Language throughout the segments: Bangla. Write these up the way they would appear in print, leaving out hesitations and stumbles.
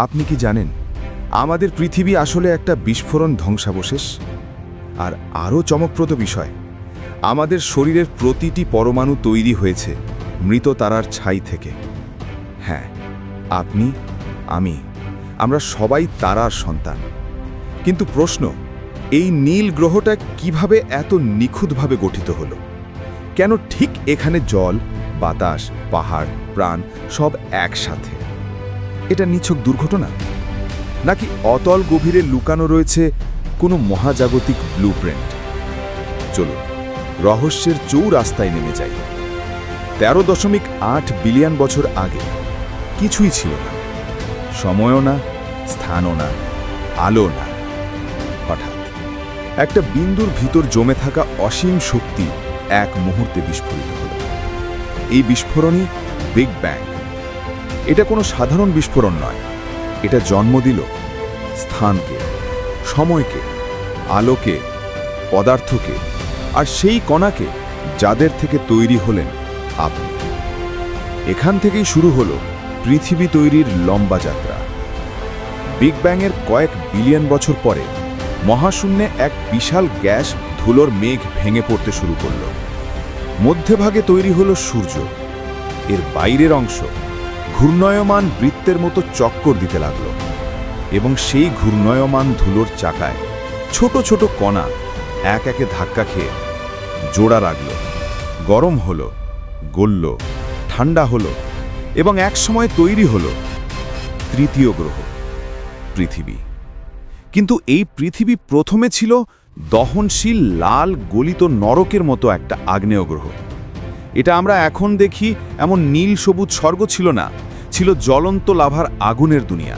আপনি কি জানেন আমাদের পৃথিবী আসলে একটা বিস্ফোরণ ধ্বংসাবশেষ? আর আরও চমকপ্রদ বিষয়, আমাদের শরীরের প্রতিটি পরমাণু তৈরি হয়েছে মৃত তারার ছাই থেকে। হ্যাঁ, আপনি, আমি, আমরা সবাই তারার সন্তান। কিন্তু প্রশ্ন, এই নীল গ্রহটা কিভাবে এত নিখুঁতভাবে গঠিত হলো? কেন ঠিক এখানে জল, বাতাস, পাহাড়, প্রাণ সব একসাথে? এটা নিছক দুর্ঘটনা, নাকি অতল গভীরে লুকানো রয়েছে কোনো মহাজাগতিক ব্লুপ্রিন্ট? চলুন রহস্যের চৌরাস্তায় নেমে যাই। 13.8 বিলিয়ন বছর আগে কিছুই ছিল না, সময়ও না, স্থানও না, আলো না। হঠাৎ একটা বিন্দুর ভিতর জমে থাকা অসীম শক্তি এক মুহূর্তে বিস্ফোরিত হল। এই বিস্ফোরণই বিগ ব্যাং। এটা কোনো সাধারণ বিস্ফোরণ নয়, এটা জন্ম দিল স্থানকে, সময়কে, আলোকে, পদার্থকে, আর সেই কণাকে যাদের থেকে তৈরি হলেন আপনি। এখান থেকেই শুরু হলো পৃথিবী তৈরির লম্বা যাত্রা। বিগ ব্যাংয়ের কয়েক বিলিয়ন বছর পরে মহাশূন্যে এক বিশাল গ্যাস ধুলোর মেঘ ভেঙে পড়তে শুরু করল। মধ্যভাগে তৈরি হলো সূর্য। এর বাইরের অংশ ঘূর্ণায়মান বৃত্তের মতো চক্কর দিতে লাগল, এবং সেই ঘূর্ণায়মান ধুলোর চাকায় ছোট ছোট কণা এক একে ধাক্কা খেয়ে জোড়া রাখল, গরম হলো, গলল, ঠান্ডা হলো, এবং একসময় তৈরি হলো তৃতীয় গ্রহ, পৃথিবী। কিন্তু এই পৃথিবী প্রথমে ছিল দহনশীল লাল গলিত নরকের মতো একটা আগ্নেয় গ্রহ। এটা আমরা এখন দেখি এমন নীল সবুজ স্বর্গ ছিল না, ছিল জ্বলন্ত লাভার আগুনের দুনিয়া।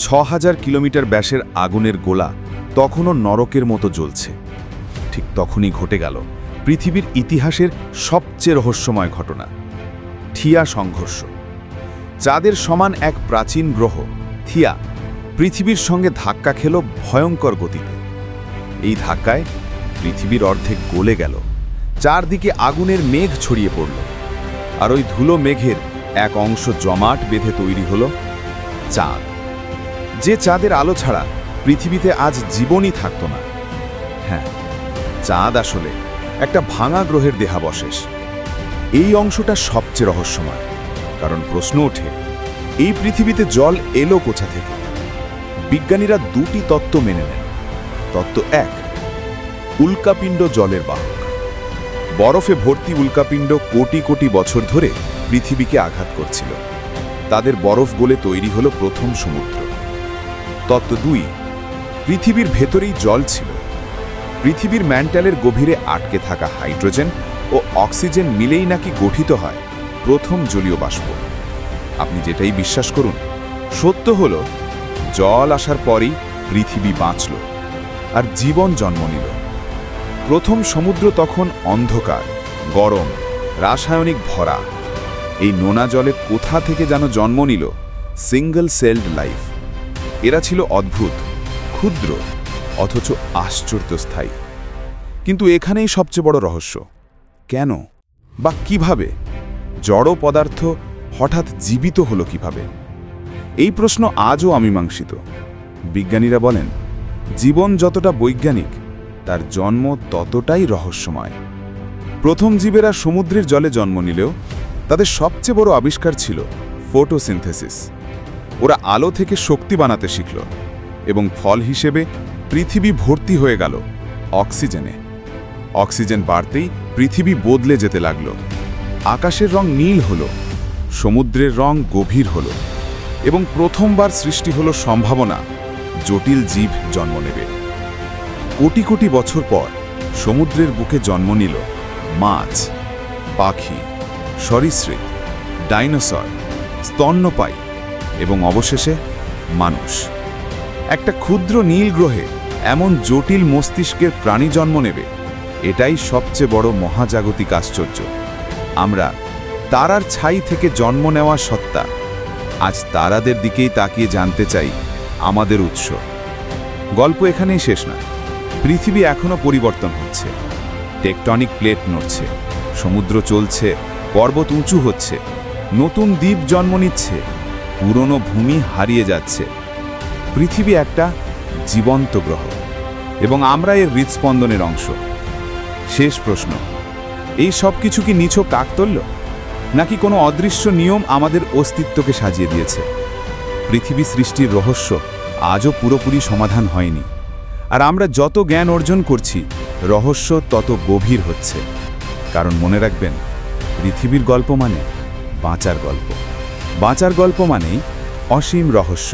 6000 কিলোমিটার ব্যাসের আগুনের গোলা তখনও নরকের মতো জ্বলছে। ঠিক তখনই ঘটে গেল পৃথিবীর ইতিহাসের সবচেয়ে রহস্যময় ঘটনা, থিয়া সংঘর্ষ। চাঁদের সমান এক প্রাচীন গ্রহ থিয়া পৃথিবীর সঙ্গে ধাক্কা খেল ভয়ঙ্কর গতিতে। এই ধাক্কায় পৃথিবীর অর্ধেক গলে গেল, চারদিকে আগুনের মেঘ ছড়িয়ে পড়ল, আর ওই ধুলো মেঘের এক অংশ জমাট বেঁধে তৈরি হল চাঁদ। যে চাঁদের আলো ছাড়া পৃথিবীতে আজ জীবনই থাকত না। হ্যাঁ, চাঁদ আসলে একটা ভাঙা গ্রহের দেহাবশেষ। এই অংশটা সবচেয়ে রহস্যময়, কারণ প্রশ্ন ওঠে, এই পৃথিবীতে জল এলো কোথা থেকে? বিজ্ঞানীরা দুটি তত্ত্ব মেনে নেন। তত্ত্ব এক, উল্কাপিণ্ড জলের বাহক। বরফে ভর্তি উল্কাপিণ্ড কোটি কোটি বছর ধরে পৃথিবীকে আঘাত করছিল। তাদের বরফ গলে তৈরি হলো প্রথম সমুদ্র। তত্ত্ব দুই, পৃথিবীর ভেতরেই জল ছিল। পৃথিবীর ম্যান্টেলের গভীরে আটকে থাকা হাইড্রোজেন ও অক্সিজেন মিলেই নাকি গঠিত হয় প্রথম জলীয় বাষ্প। আপনি যেটাই বিশ্বাস করুন, সত্য হলো জল আসার পরেই পৃথিবী বাঁচল আর জীবন জন্ম নিল। প্রথম সমুদ্র তখন অন্ধকার, গরম, রাসায়নিক ভরা। এই নোনা জলে কোথা থেকে যেন জন্ম নিল সিঙ্গল সেলড লাইফ। এরা ছিল অদ্ভুত, ক্ষুদ্র, অথচ আশ্চর্যস্থায়ী। কিন্তু এখানেই সবচেয়ে বড় রহস্য, কেন বা কিভাবে জড় পদার্থ হঠাৎ জীবিত হলো কিভাবে? এই প্রশ্ন আজও অমীমাংসিত। বিজ্ঞানীরা বলেন, জীবন যতটা বৈজ্ঞানিক, তার জন্ম ততটাই রহস্যময়। প্রথম জীবেরা সমুদ্রের জলে জন্ম নিলেও তাদের সবচেয়ে বড় আবিষ্কার ছিল ফটোসিনথেসিস। ওরা আলো থেকে শক্তি বানাতে শিখল, এবং ফল হিসেবে পৃথিবী ভর্তি হয়ে গেল অক্সিজেনে। অক্সিজেন বাড়তেই পৃথিবী বদলে যেতে লাগল। আকাশের রং নীল হলো, সমুদ্রের রং গভীর হলো, এবং প্রথমবার সৃষ্টি হলো সম্ভাবনা জটিল জীব জন্ম নেবে। কোটি কোটি বছর পর সমুদ্রের বুকে জন্ম নিল মাছ, পাখি, সরীসৃপ, ডাইনোসর, স্তন্যপায়ী, এবং অবশেষে মানুষ। একটা ক্ষুদ্র নীল গ্রহে এমন জটিল মস্তিষ্কের প্রাণী জন্ম নেবে, এটাই সবচেয়ে বড় মহাজাগতিক আশ্চর্য। আমরা তারার ছাই থেকে জন্ম নেওয়া সত্তা, আজ তারাদের দিকেই তাকিয়ে জানতে চাই আমাদের উৎস। গল্প এখানেই শেষ না। পৃথিবী এখনো পরিবর্তন হচ্ছে, টেকটনিক প্লেট নড়ছে, সমুদ্র চলছে, পর্বত উঁচু হচ্ছে, নতুন দ্বীপ জন্ম নিচ্ছে, পুরনো ভূমি হারিয়ে যাচ্ছে। পৃথিবী একটা জীবন্ত গ্রহ এবং আমরা এর হৃৎস্পন্দনের অংশ। শেষ প্রশ্ন, এই সব কিছু কি নিছক কাকতালীয়, নাকি কোনো অদৃশ্য নিয়ম আমাদের অস্তিত্বকে সাজিয়ে দিয়েছে? পৃথিবী সৃষ্টির রহস্য আজও পুরোপুরি সমাধান হয়নি, আর আমরা যত জ্ঞান অর্জন করছি রহস্য তত গভীর হচ্ছে। কারণ মনে রাখবেন, পৃথিবীর গল্প মানে বাঁচার গল্প, বাঁচার গল্প মানেই অসীম রহস্য।